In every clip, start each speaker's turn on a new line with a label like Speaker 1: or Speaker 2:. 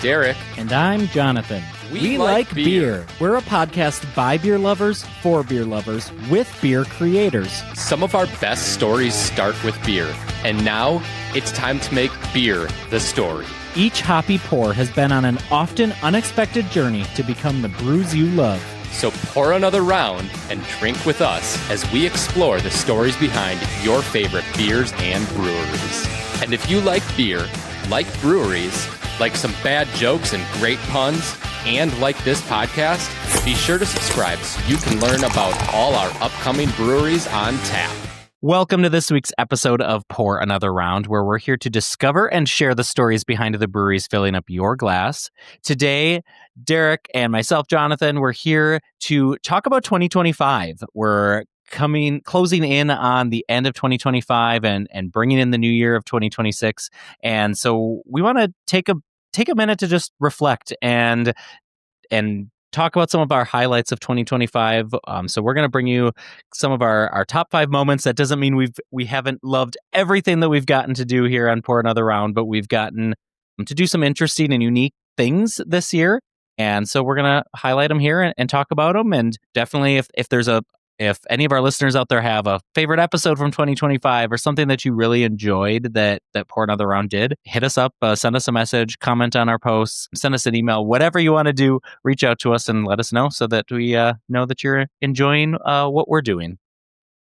Speaker 1: Derrick.
Speaker 2: And I'm Jonathan. We like beer. We're a podcast by beer lovers, for beer lovers, with beer creators.
Speaker 1: Some of our best stories start with beer, and now it's time to make beer the story.
Speaker 2: Each hoppy pour has been on an often unexpected journey to become the brews you love.
Speaker 1: So pour another round and drink with us as we explore the stories behind your favorite beers and breweries. And if you like beer, like breweries, like some bad jokes and great puns, and like this podcast, be sure to subscribe so you can learn about all our upcoming breweries on tap.
Speaker 2: Welcome to this week's episode of Pour Another Round, where we're here to discover and share the stories behind the breweries filling up your glass. Today, Derrick and myself, Jonathan, we're here to talk about 2025. We're closing in on the end of 2025 and bringing in the new year of 2026. And so we want to take a minute to just reflect and talk about some of our highlights of 2025. So we're going to bring you some of our top 5 moments. That doesn't mean we haven't loved everything that we've gotten to do here on Pour Another Round, but we've gotten to do some interesting and unique things this year. And so we're going to highlight them here and talk about them. And definitely if any of our listeners out there have a favorite episode from 2025 or something that you really enjoyed that Pour Another Round did, hit us up, send us a message, comment on our posts, send us an email, whatever you want to do, reach out to us and let us know so that we know that you're enjoying what we're doing.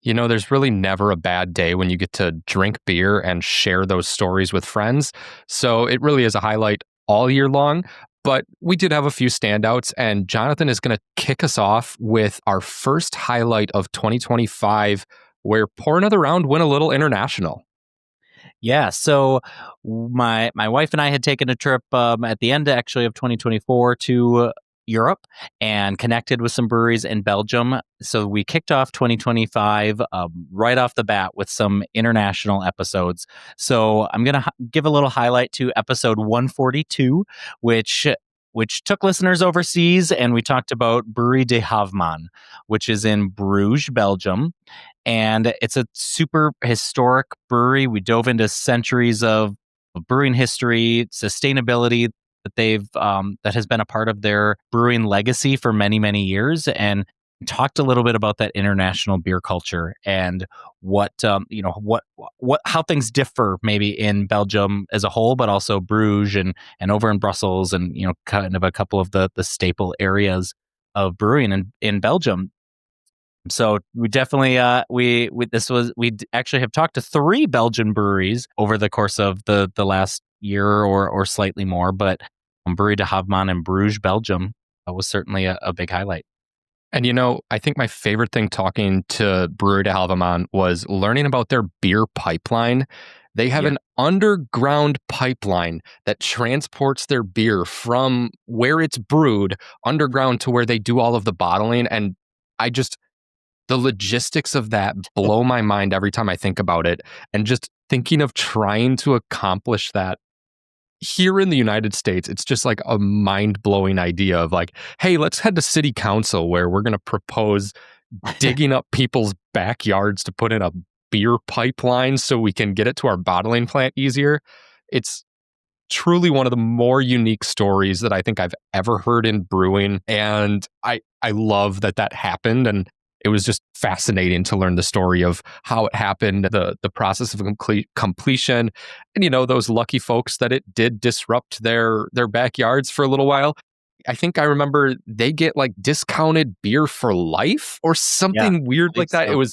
Speaker 1: You know, there's really never a bad day when you get to drink beer and share those stories with friends. So it really is a highlight all year long. But we did have a few standouts, and Jonathan is going to kick us off with our first highlight of 2025, where Pour Another Round went a little international.
Speaker 2: Yeah, so my wife and I had taken a trip at the end, actually, of 2024 to Europe and connected with some breweries in Belgium. So we kicked off 2025 right off the bat with some international episodes. So I'm going to give a little highlight to episode 142, which took listeners overseas, and we talked about Brewery de Havman, which is in Bruges, Belgium. And it's a super historic brewery. We dove into centuries of brewing history, sustainability, that has been a part of their brewing legacy for many, many years, and talked a little bit about that international beer culture and how things differ maybe in Belgium as a whole, but also Bruges and over in Brussels and, kind of a couple of the staple areas of brewing in Belgium. So we definitely we actually have talked to 3 Belgian breweries over the course of the last year or slightly more, but Brewery de Havman in Bruges, Belgium was certainly a big highlight.
Speaker 1: And I think my favorite thing talking to Brewery de Havman was learning about their beer pipeline. They have an underground pipeline that transports their beer from where it's brewed underground to where they do all of the bottling. And the logistics of that blow my mind every time I think about it. And just thinking of trying to accomplish that here in the United States, it's just like a mind-blowing idea of like, hey, let's head to city council where we're going to propose digging up people's backyards to put in a beer pipeline so we can get it to our bottling plant easier. It's truly one of the more unique stories that I think I've ever heard in brewing. And I love that happened. And it was just fascinating to learn the story of how it happened, the process of completion, and those lucky folks that it did disrupt their backyards for a little while. I think I remember they get like discounted beer for life or something weird like that. So.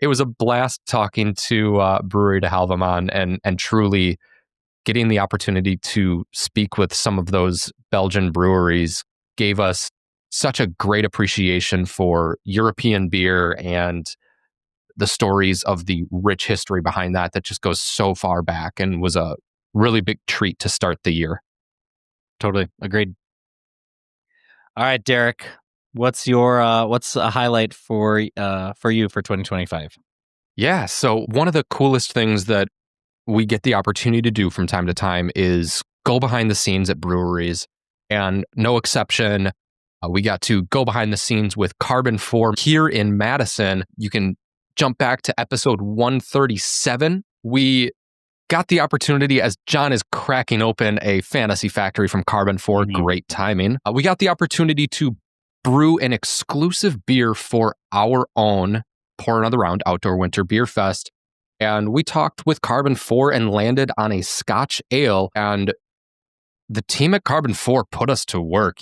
Speaker 1: It was a blast talking to Brewery de Havman and truly getting the opportunity to speak with some of those Belgian breweries gave us such a great appreciation for European beer and the stories of the rich history behind that just goes so far back and was a really big treat to start the year.
Speaker 2: Totally agreed. All right, Derrick, what's a highlight for you for 2025?
Speaker 1: Yeah, so one of the coolest things that we get the opportunity to do from time to time is go behind the scenes at breweries, and no exception. We got to go behind the scenes with Carbon 4 here in Madison. You can jump back to episode 137. We got the opportunity, as John is cracking open a Fantasy Factory from Carbon 4, great timing. We got the opportunity to brew an exclusive beer for our own Pour Another Round Outdoor Winter Beer Fest. And we talked with Carbon 4 and landed on a Scotch ale. And the team at Carbon 4 put us to work.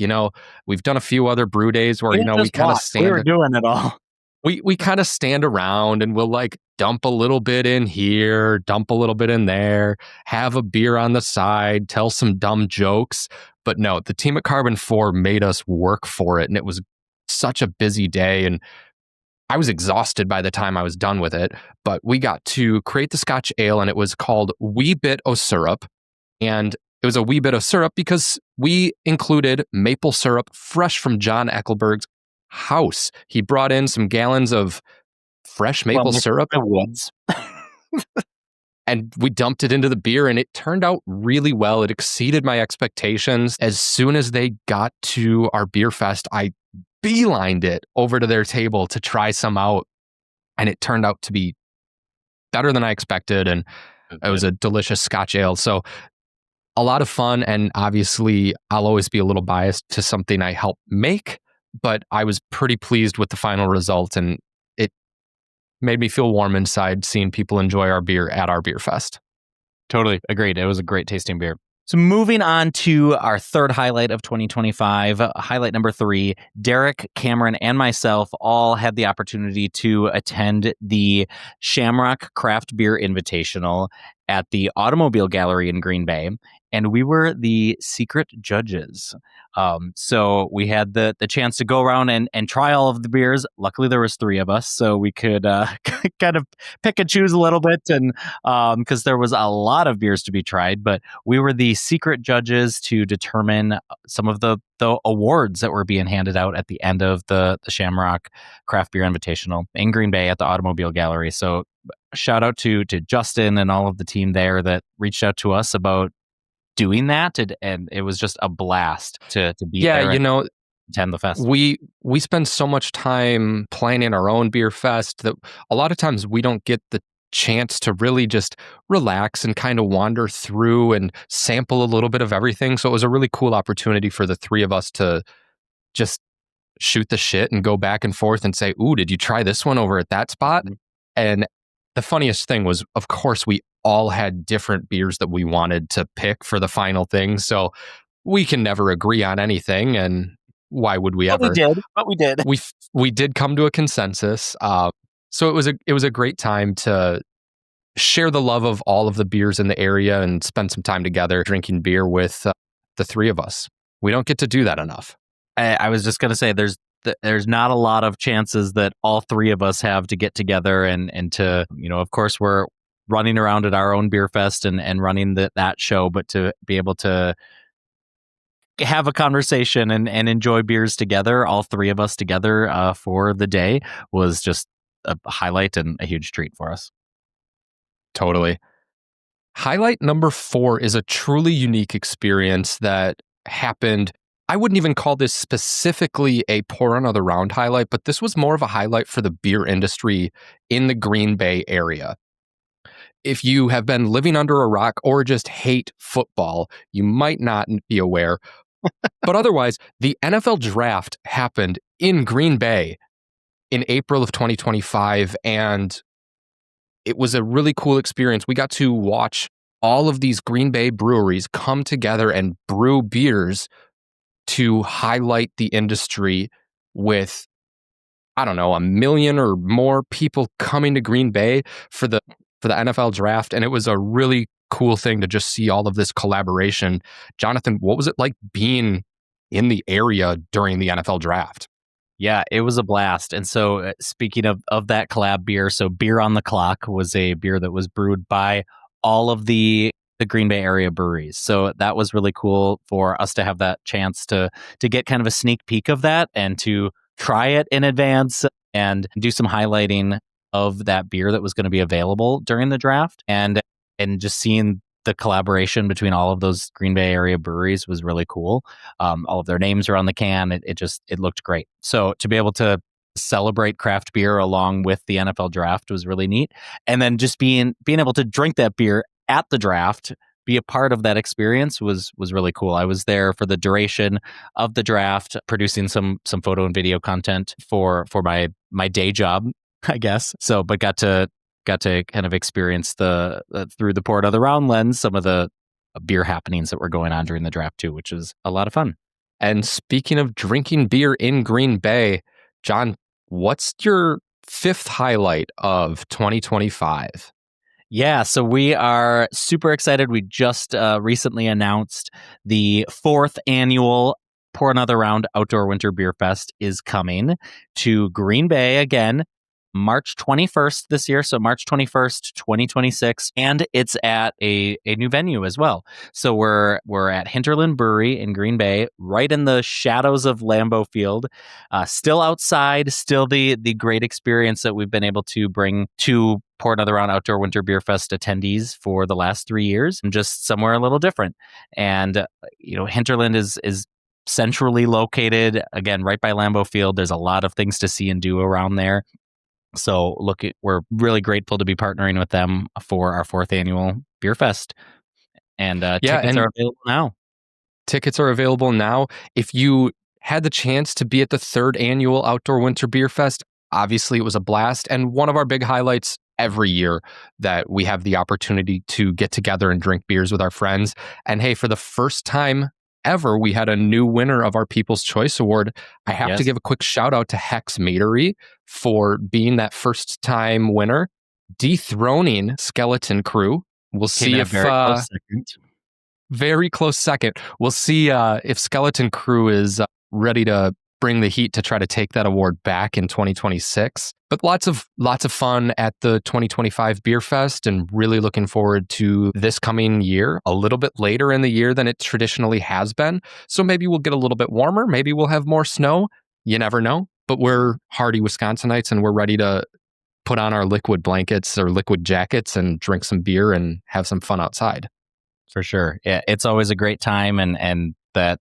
Speaker 1: We've done a few other brew days where, we kind of stand.
Speaker 2: We were doing it all.
Speaker 1: We kind of stand around and we'll like dump a little bit in here, dump a little bit in there, have a beer on the side, tell some dumb jokes. But no, the team at Carbon 4 made us work for it. And it was such a busy day. And I was exhausted by the time I was done with it. But we got to create the Scotch ale, and it was called Wee Bit o' Syrup. And it was a wee bit of syrup because we included maple syrup fresh from John Eckelberg's house. He brought in some gallons of fresh maple syrup.
Speaker 2: Woods.
Speaker 1: And we dumped it into the beer, and it turned out really well. It exceeded my expectations. As soon as they got to our beer fest, I beelined it over to their table to try some out. And it turned out to be better than I expected. And it was a delicious Scotch ale. So a lot of fun. And obviously, I'll always be a little biased to something I helped make. But I was pretty pleased with the final result, and it made me feel warm inside seeing people enjoy our beer at our beer fest.
Speaker 2: Totally agreed. It was a great tasting beer. So moving on to our third highlight of 2025, highlight number 3, Derek, Cameron, and myself all had the opportunity to attend the Shamrock Craft Beer Invitational at the Automobile Gallery in Green Bay, and we were the secret judges. So we had the chance to go around and try all of the beers. Luckily, there was 3 of us, so we could kind of pick and choose a little bit, and because there was a lot of beers to be tried. But we were the secret judges to determine some of the awards that were being handed out at the end of the Shamrock Craft Beer Invitational in Green Bay at the Automobile Gallery. So shout out to Justin and all of the team there that reached out to us about doing that, and it was just a blast to be there. Attend the fest.
Speaker 1: We spend so much time planning our own beer fest that a lot of times we don't get the chance to really just relax and kind of wander through and sample a little bit of everything. So it was a really cool opportunity for the 3 of us to just shoot the shit and go back and forth and say, "Ooh, did you try this one over at that spot?" Mm-hmm. And the funniest thing was, of course, we all had different beers that we wanted to pick for the final thing. So we can never agree on anything. And why would we ever?
Speaker 2: But we did.
Speaker 1: We did come to a consensus. So it was a great time to share the love of all of the beers in the area and spend some time together drinking beer with the 3 of us. We don't get to do that enough.
Speaker 2: I was just going to say there's not a lot of chances that all 3 of us have to get together and to, of course, we're running around at our own beer fest and running that show, but to be able to have a conversation and enjoy beers together, all 3 of us together for the day, was just a highlight and a huge treat for us.
Speaker 1: Totally. Highlight number 4 is a truly unique experience that happened. I wouldn't even call this specifically a Pour Another Round highlight, but this was more of a highlight for the beer industry in the Green Bay area. If you have been living under a rock or just hate football, you might not be aware. But otherwise, the NFL draft happened in Green Bay in April of 2025, and it was a really cool experience. We got to watch all of these Green Bay breweries come together and brew beers to highlight the industry with, I don't know, 1 million or more people coming to Green Bay for the NFL draft. And it was a really cool thing to just see all of this collaboration. Jonathan, what was it like being in the area during the NFL draft?
Speaker 2: Yeah, it was a blast. And so speaking of that collab beer, so Beer on the Clock was a beer that was brewed by all of the Green Bay area breweries. So that was really cool for us to have that chance to get kind of a sneak peek of that and to try it in advance and do some highlighting of that beer that was going to be available during the draft. And just seeing the collaboration between all of those Green Bay area breweries was really cool. All of their names are on the can. It looked great. So to be able to celebrate craft beer along with the NFL draft was really neat. And then just being able to drink that beer at the draft, be a part of that experience was really cool. I was there for the duration of the draft, producing some photo and video content for my day job, I guess. So, but got to kind of experience the through the Pour Another Round lens some of the beer happenings that were going on during the draft too, which was a lot of fun.
Speaker 1: And speaking of drinking beer in Green Bay, John, what's your fifth highlight of 2025?
Speaker 2: Yeah, so we are super excited. We just recently announced the fourth annual Pour Another Round Outdoor Winter Beer Fest is coming to Green Bay again, March 21st this year. So March 21st, 2026. And it's at a new venue as well. So we're at Hinterland Brewery in Green Bay, right in the shadows of Lambeau Field. Still outside, still the great experience that we've been able to bring to Pour Another Round Outdoor Winter Beer Fest attendees for the last 3 years, and just somewhere a little different. And, Hinterland is centrally located, again, right by Lambeau Field. There's a lot of things to see and do around there. So we're really grateful to be partnering with them for our fourth annual Beer Fest. And tickets are available now.
Speaker 1: Tickets are available now. If you had the chance to be at the third annual Outdoor Winter Beer Fest, obviously it was a blast. And one of our big highlights every year that we have the opportunity to get together and drink beers with our friends. And hey, for the first time ever, we had a new winner of our People's Choice Award. I have to give a quick shout out to Hex Meadery for being that first time winner, dethroning Skeleton Crew. We'll see if very close second. We'll see if Skeleton Crew is ready to bring the heat to try to take that award back in 2026. But lots of fun at the 2025 Beer Fest, and really looking forward to this coming year, a little bit later in the year than it traditionally has been. So maybe we'll get a little bit warmer. Maybe we'll have more snow. You never know. But we're hardy Wisconsinites, and we're ready to put on our liquid blankets or liquid jackets and drink some beer and have some fun outside.
Speaker 2: For sure. Yeah, it's always a great time, and that,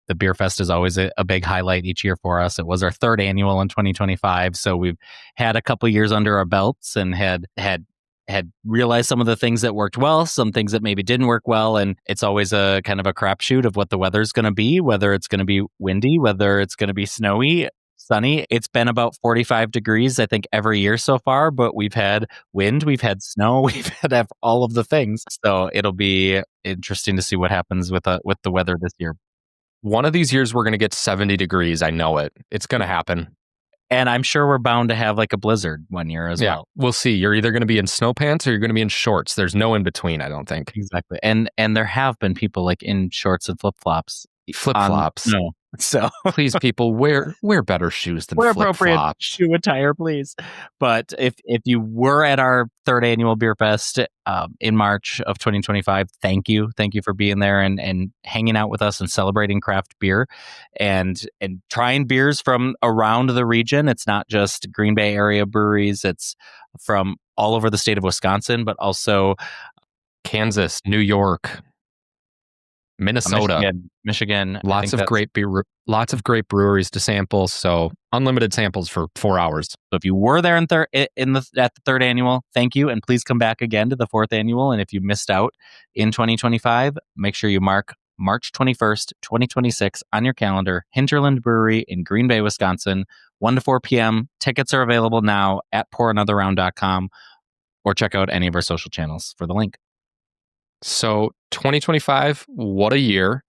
Speaker 2: the Beer Fest is always a big highlight each year for us. It was our third annual in 2025, so we've had a couple years under our belts and had realized some of the things that worked well, some things that maybe didn't work well, and it's always a kind of a crapshoot of what the weather's going to be, whether it's going to be windy, whether it's going to be snowy, sunny. It's been about 45 degrees, I think, every year so far, but we've had wind, we've had snow, we've had all of the things. So it'll be interesting to see what happens with the weather this year.
Speaker 1: One of these years we're going to get 70 degrees. I know it. It's going to happen.
Speaker 2: And I'm sure we're bound to have like a blizzard one year as well.
Speaker 1: We'll see. You're either going to be in snow pants or you're going to be in shorts. There's no in between, I don't think.
Speaker 2: Exactly. And there have been people like in shorts and flip-flops.
Speaker 1: No.
Speaker 2: So
Speaker 1: please, people, wear better shoes than flip-flops.
Speaker 2: Appropriate shoe attire, please. But if you were at our third annual Beer Fest in March of 2025, thank you for being there and hanging out with us and celebrating craft beer and trying beers from around the region. It's not just Green Bay area breweries; it's from all over the state of Wisconsin, but also
Speaker 1: Kansas, New York, Minnesota,
Speaker 2: Michigan.
Speaker 1: Lots of great great breweries to sample. So unlimited samples for 4 hours.
Speaker 2: So if you were there at the third annual, thank you, and please come back again to the fourth annual. And if you missed out in 2025, make sure you mark March 21st, 2026 on your calendar. Hinterland Brewery in Green Bay, Wisconsin, 1 to 4 p.m. Tickets are available now at pouranotherround.com, or check out any of our social channels for the link.
Speaker 1: So 2025, what a year.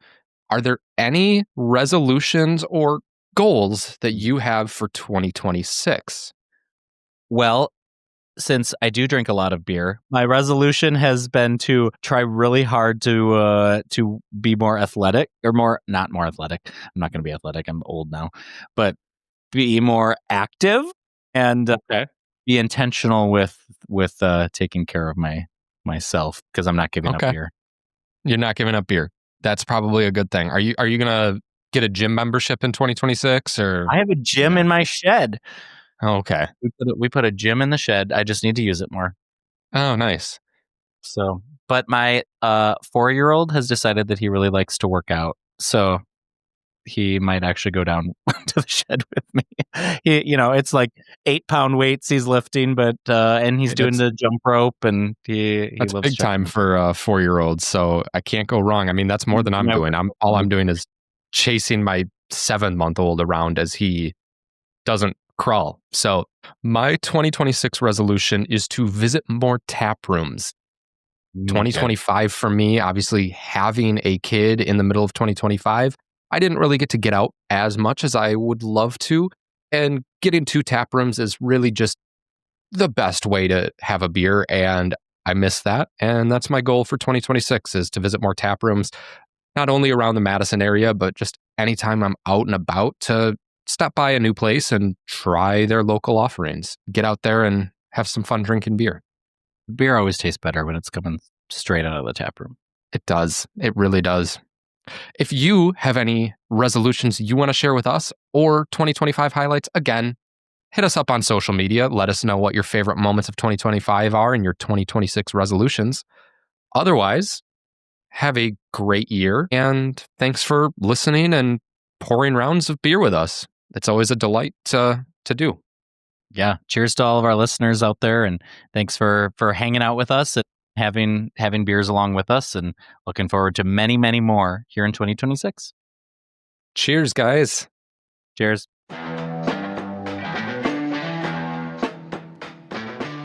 Speaker 1: Are there any resolutions or goals that you have for 2026?
Speaker 2: Well, since I do drink a lot of beer, my resolution has been to try really hard to be more athletic, or not more athletic. I'm not going to be athletic. I'm old now, but be more active and be intentional with taking care of myself, because I'm not giving up beer.
Speaker 1: You're not giving up beer. That's probably a good thing. Are you going to get a gym membership in 2026, or?
Speaker 2: I have a gym in my shed.
Speaker 1: Oh, okay.
Speaker 2: We put a gym in the shed. I just need to use it more.
Speaker 1: Oh, nice.
Speaker 2: So, but my 4-year-old has decided that he really likes to work out. So he might actually go down to the shed with me. It's like 8-pound weights he's lifting, but and he's doing the jump rope, and he
Speaker 1: that's
Speaker 2: loves
Speaker 1: big time for a 4-year-old. So I can't go wrong. I mean, that's more than I'm doing. All I'm doing is chasing my 7-month-old around as he doesn't crawl. So my 2026 resolution is to visit more tap rooms. 2025 for me, obviously having a kid in the middle of 2025, I didn't really get to get out as much as I would love to. And getting to tap rooms is really just the best way to have a beer. And I miss that. And that's my goal for 2026 is to visit more tap rooms, not only around the Madison area, but just anytime I'm out and about to stop by a new place and try their local offerings. Get out there and have some fun drinking beer.
Speaker 2: Beer always tastes better when it's coming straight out of the tap room.
Speaker 1: It does. It really does. If you have any resolutions you want to share with us or 2025 highlights, again, hit us up on social media. Let us know what your favorite moments of 2025 are and your 2026 resolutions. Otherwise, have a great year. And thanks for listening and pouring rounds of beer with us. It's always a delight to do.
Speaker 2: Yeah. Cheers to all of our listeners out there. And thanks for hanging out with us and having beers along with us, and looking forward to many, many more here in 2026.
Speaker 1: Cheers, guys.
Speaker 2: Cheers.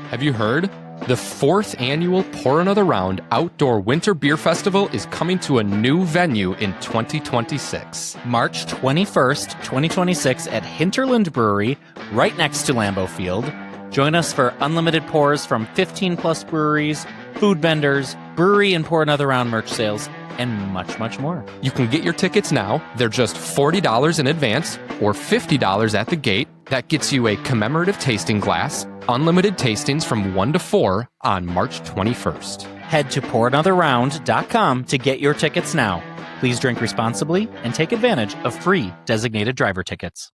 Speaker 1: Have you heard? The 4th annual Pour Another Round Outdoor Winter Beer Festival is coming to a new venue in 2026.
Speaker 2: March 21st, 2026 at Hinterland Brewery, right next to Lambeau Field. Join us for unlimited pours from 15-plus breweries, food vendors, brewery and Pour Another Round merch sales, and much, much more.
Speaker 1: You can get your tickets now. They're just $40 in advance or $50 at the gate. That gets you a commemorative tasting glass, unlimited tastings from 1 to 4 on March 21st.
Speaker 2: Head to pouranotherround.com to get your tickets now. Please drink responsibly and take advantage of free designated driver tickets.